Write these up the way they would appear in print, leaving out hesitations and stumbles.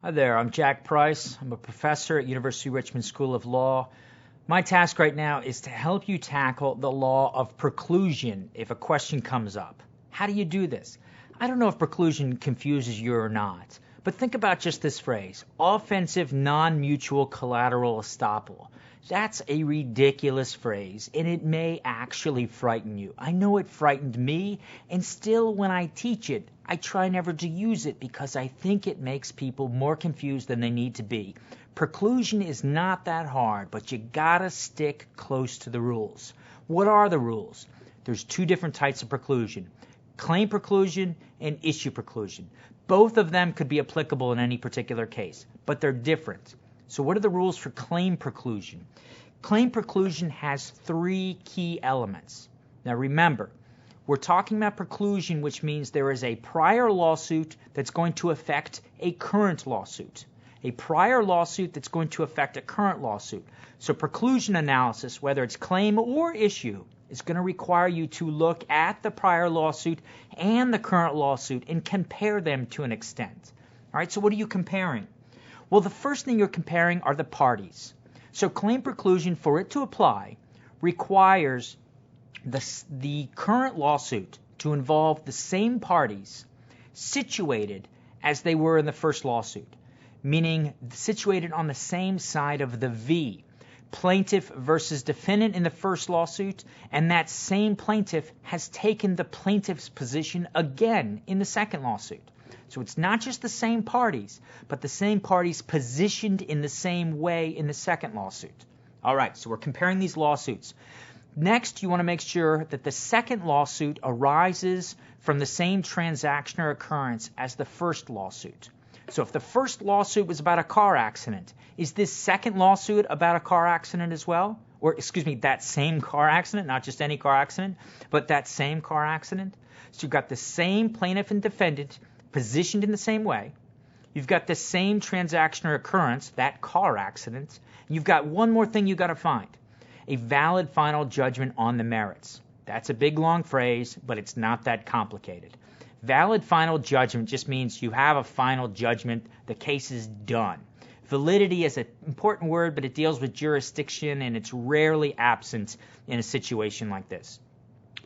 Hi there, I'm Jack Price. I'm a professor at University of Richmond School of Law. My task right now is to help you tackle the law of preclusion if a question comes up. How do you do this? I don't know if preclusion confuses you or not, but think about just this phrase, offensive non-mutual collateral estoppel. That's a ridiculous phrase, and it may actually frighten you. I know it frightened me, and still when I teach it, I try never to use it because I think it makes people more confused than they need to be. Preclusion is not that hard, but you gotta stick close to the rules. What are the rules? There's two different types of preclusion, claim preclusion and issue preclusion. Both of them could be applicable in any particular case, but they're different. So what are the rules for claim preclusion? Claim preclusion has three key elements. Now remember, we're talking about preclusion, which means there is a prior lawsuit that's going to affect a current lawsuit. A prior lawsuit that's going to affect a current lawsuit. So preclusion analysis, whether it's claim or issue, is going to require you to look at the prior lawsuit and the current lawsuit and compare them to an extent. All right, so what are you comparing? Well, the first thing you're comparing are the parties. So claim preclusion, for it to apply, requires the current lawsuit to involve the same parties situated as they were in the first lawsuit, meaning situated on the same side of the V. Plaintiff versus defendant in the first lawsuit, and that same plaintiff has taken the plaintiff's position again in the second lawsuit. So it's not just the same parties, but the same parties positioned in the same way in the second lawsuit. All right, so we're comparing these lawsuits. Next, you want to make sure that the second lawsuit arises from the same transaction or occurrence as the first lawsuit. So if the first lawsuit was about a car accident, is this second lawsuit about a car accident as well? Or, excuse me, that same car accident, not just any car accident, but that same car accident? So you've got the same plaintiff and defendant positioned in the same way. You've got the same transaction or occurrence, that car accident. You've got one more thing you've got to find. A valid final judgment on the merits. That's a big long phrase, but it's not that complicated. Valid final judgment just means you have a final judgment, the case is done. Validity is an important word, but it deals with jurisdiction, and it's rarely absent in a situation like this.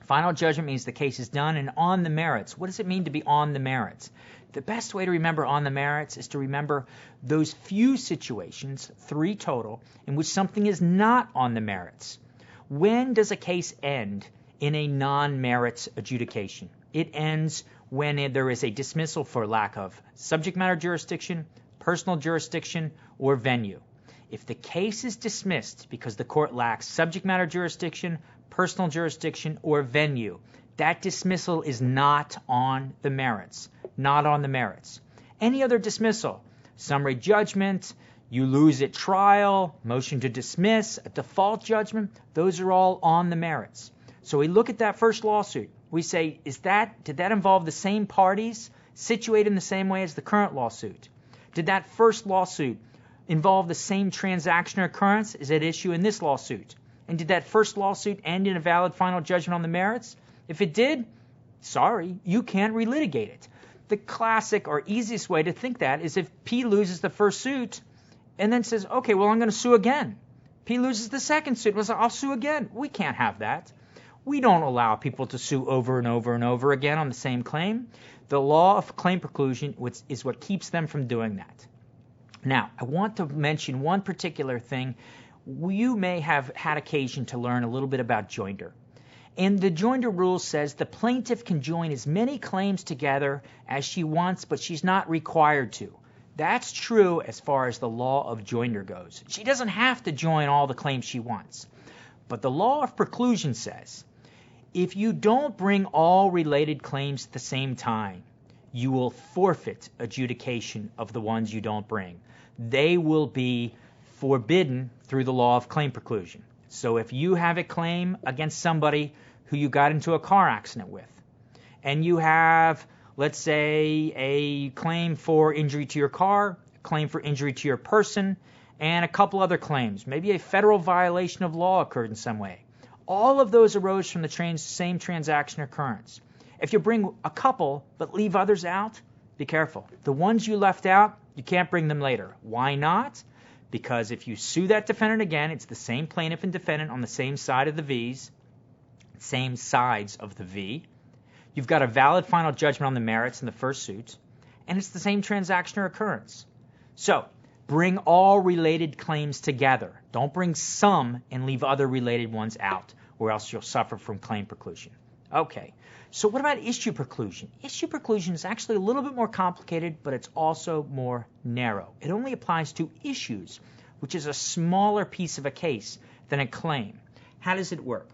Final judgment means the case is done and on the merits. What does it mean to be on the merits? The best way to remember on the merits is to remember those few situations, 3 total, in which something is not on the merits. When does a case end in a non-merits adjudication? It ends when there is a dismissal for lack of subject matter jurisdiction, personal jurisdiction, or venue. If the case is dismissed because the court lacks subject matter jurisdiction, personal jurisdiction, or venue, that dismissal is not on the merits. Not on the merits. Any other dismissal, summary judgment, you lose at trial, motion to dismiss, a default judgment, those are all on the merits. So we look at that first lawsuit. We say, did that involve the same parties situated in the same way as the current lawsuit? Did that first lawsuit involve the same transaction or occurrence as at issue in this lawsuit? And did that first lawsuit end in a valid final judgment on the merits? If it did, sorry, you can't relitigate it. The classic or easiest way to think that is if P loses the first suit and then says, okay, well, I'm going to sue again. P loses the second suit. Well, I'll sue again. We can't have that. We don't allow people to sue over and over and over again on the same claim. The law of claim preclusion is what keeps them from doing that. Now, I want to mention one particular thing. You may have had occasion to learn a little bit about joinder. And the Joinder Rule says the plaintiff can join as many claims together as she wants, but she's not required to. That's true as far as the law of joinder goes. She doesn't have to join all the claims she wants. But the law of preclusion says if you don't bring all related claims at the same time, you will forfeit adjudication of the ones you don't bring. They will be forbidden through the law of claim preclusion. So if you have a claim against somebody who you got into a car accident with, and you have, let's say, a claim for injury to your car, a claim for injury to your person, and a couple other claims, maybe a federal violation of law occurred in some way. All of those arose from the same transaction occurrence. If you bring a couple but leave others out, be careful. The ones you left out, you can't bring them later. Why not? Because if you sue that defendant again, it's the same plaintiff and defendant on the same side of the V's, same sides of the V. You've got a valid final judgment on the merits in the first suit, and it's the same transaction or occurrence. So, bring all related claims together. Don't bring some and leave other related ones out, or else you'll suffer from claim preclusion. Okay, so what about issue preclusion? Issue preclusion is actually a little bit more complicated, but it's also more narrow. It only applies to issues, which is a smaller piece of a case than a claim. How does it work?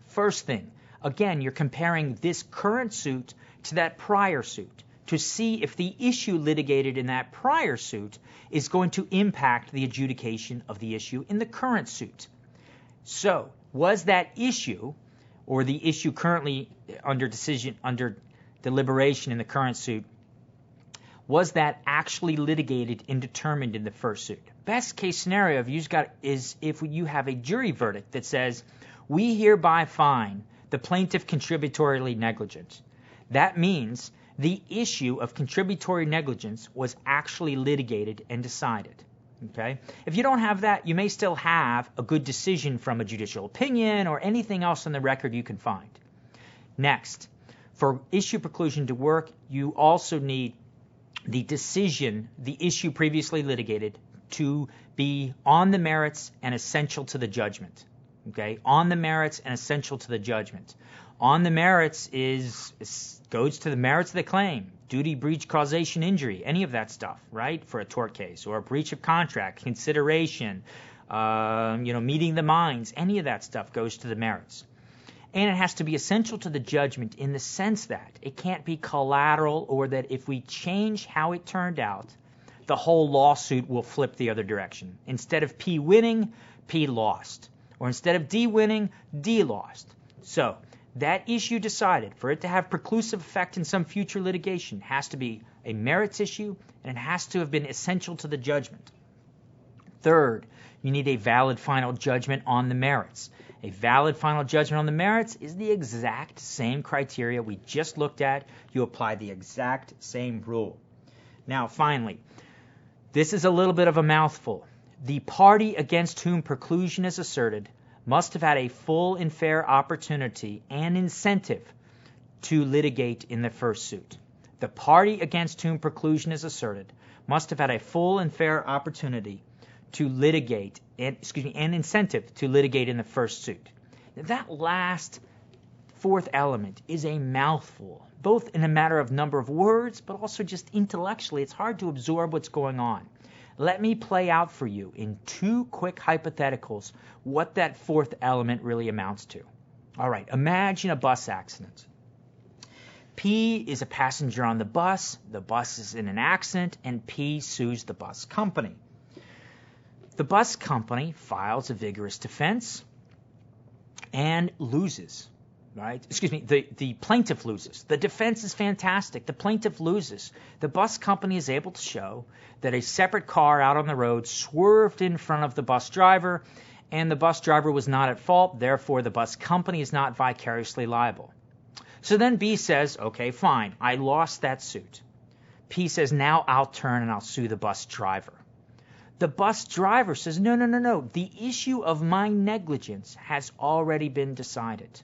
First thing, again, you're comparing this current suit to that prior suit to see if the issue litigated in that prior suit is going to impact the adjudication of the issue in the current suit. So, was that issue, or the issue currently under deliberation in the current suit, was that actually litigated and determined in the first suit? Best case scenario is if you have a jury verdict that says, we hereby find the plaintiff contributory negligent. That means the issue of contributory negligence was actually litigated and decided. Okay? If you don't have that, you may still have a good decision from a judicial opinion or anything else on the record you can find. Next, for issue preclusion to work, you also need the decision, the issue previously litigated, to be on the merits and essential to the judgment. Okay? On the merits and essential to the judgment. On the merits goes to the merits of the claim, duty, breach, causation, injury, any of that stuff, right, for a tort case, or a breach of contract, consideration, meeting the minds, any of that stuff goes to the merits. And it has to be essential to the judgment in the sense that it can't be collateral, or that if we change how it turned out, the whole lawsuit will flip the other direction. Instead of P winning, P lost. Or instead of D winning, D lost. So, that issue decided, for it to have preclusive effect in some future litigation, has to be a merits issue, and it has to have been essential to the judgment. Third, you need a valid final judgment on the merits. A valid final judgment on the merits is the exact same criteria we just looked at. You apply the exact same rule. Now, finally, this is a little bit of a mouthful. The party against whom preclusion is asserted must have had a full and fair opportunity and incentive to litigate in the first suit. The party against whom preclusion is asserted must have had a full and fair opportunity to litigate, and incentive to litigate in the first suit. That last fourth element is a mouthful, both in a matter of number of words, but also just intellectually. It's hard to absorb what's going on. Let me play out for you in two quick hypotheticals what that fourth element really amounts to. All right, imagine a bus accident. P is a passenger on the bus is in an accident, and P sues the bus company. The bus company files a vigorous defense and loses. Right? The plaintiff loses. The defense is fantastic. The plaintiff loses. The bus company is able to show that a separate car out on the road swerved in front of the bus driver, and the bus driver was not at fault. Therefore, the bus company is not vicariously liable. So then B says, okay, fine, I lost that suit. P says, now I'll turn and I'll sue the bus driver. The bus driver says, no. The issue of my negligence has already been decided.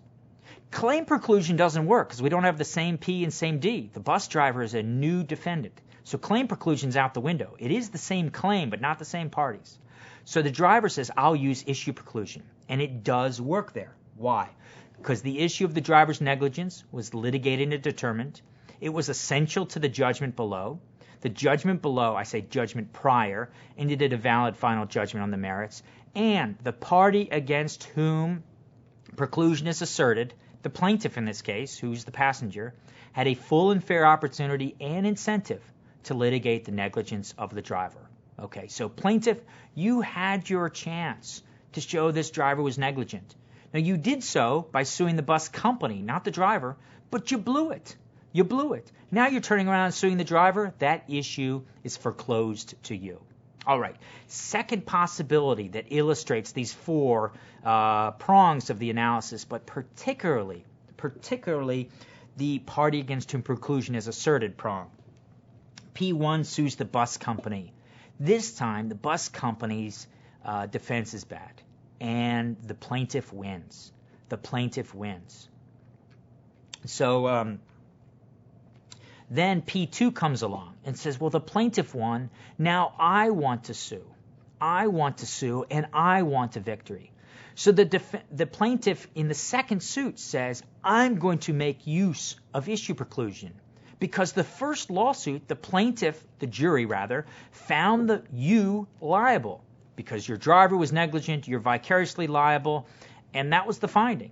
Claim preclusion doesn't work because we don't have the same P and same D. The bus driver is a new defendant. So claim preclusion's out the window. It is the same claim, but not the same parties. So the driver says, I'll use issue preclusion. And it does work there. Why? Because the issue of the driver's negligence was litigated and determined. It was essential to the judgment below. The judgment below, I say judgment prior, ended in a valid final judgment on the merits. And the party against whom preclusion is asserted, the plaintiff in this case, who's the passenger, had a full and fair opportunity and incentive to litigate the negligence of the driver. Okay, so plaintiff, you had your chance to show this driver was negligent. Now, you did so by suing the bus company, not the driver, but you blew it. You blew it. Now you're turning around and suing the driver. That issue is foreclosed to you. All right, second possibility that illustrates these four prongs of the analysis, but particularly the party against whom preclusion is asserted prong. P1 sues the bus company. This time, the bus company's defense is bad, and the plaintiff wins. The plaintiff wins. So then P2 comes along and says, well, the plaintiff won. Now I want to sue. I want to sue, and I want a victory. So the plaintiff in the second suit says, I'm going to make use of issue preclusion. Because the first lawsuit, the plaintiff, the jury rather, found you liable. Because your driver was negligent, you're vicariously liable, and that was the finding.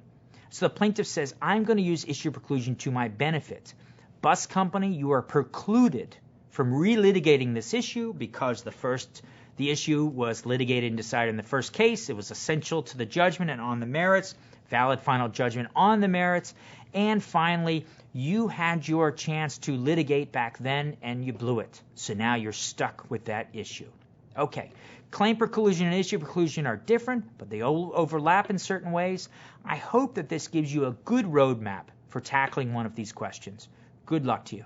So the plaintiff says, I'm going to use issue preclusion to my benefit. Bus company, you are precluded from relitigating this issue because the issue was litigated and decided in the first case. It was essential to the judgment and on the merits, valid final judgment on the merits. And finally, you had your chance to litigate back then and you blew it. So now you're stuck with that issue. Okay, claim preclusion and issue preclusion are different, but they overlap in certain ways. I hope that this gives you a good roadmap for tackling one of these questions. Good luck to you.